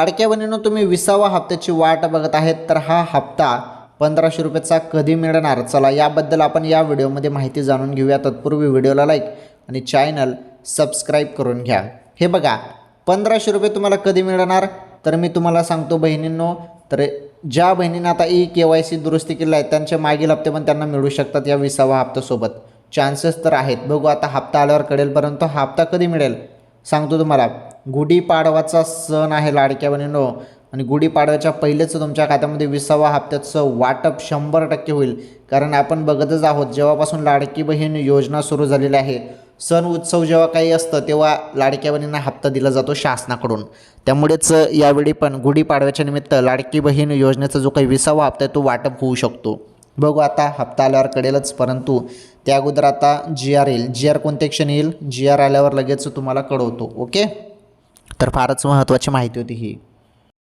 लाडक्या बहिणींनो, तुम्ही 20वा हप्त्याची वाट बघत आहेत, तर हा हप्ता 1500 रुपयाचा कधी मिळणार, चला याबद्दल आपण या व्हिडिओमध्ये माहिती जाणून घेऊया. तत्पूर्वी व्हिडिओला लाईक आणि चॅनल सबस्क्राईब करून घ्या. हे बघा, 1500 रुपये तुम्हाला कधी मिळणार, तर मी तुम्हाला सांगतो बहिणींनो. तर ज्या बहिणींना आता KYC दुरुस्ती केली आहे, त्यांचे मागील हप्ते पण त्यांना मिळू शकतात या 20वा हप्त्यासोबत. चान्सेस तर आहेत. बघू आता हप्ता आल्यावर कळेल. परंतु हा हप्ता कधी मिळेल सांगतो तुम्हाला. गुढीपाडवाचा सण आहे लाडक्या बहिणींनो, आणि गुढीपाडव्याच्या पहिलेच तुमच्या खात्यामध्ये 20वा हप्त्याचं वाटप 100% होईल. कारण आपण बघतच आहोत, जेव्हापासून लाडकी बहीण योजना सुरू झालेली आहे, सण उत्सव जेव्हा काही असतं तेव्हा लाडक्या बहिणींना हप्ता दिला जातो शासनाकडून. त्यामुळेच यावेळी पण गुढीपाडव्याच्या निमित्त लाडकी बहीण योजनेचा जो काही 20वा हप्ता आहे तो वाटप होऊ शकतो. बघू आता हप्ता आल्यावर कळेलच. परंतु त्या अगोदर आता GR येईल. GR कोणते क्षण येईल, GR आल्यावर लगेच तुम्हाला कळवतो. ओके, तर फारच महत्त्वाची माहिती होती ही.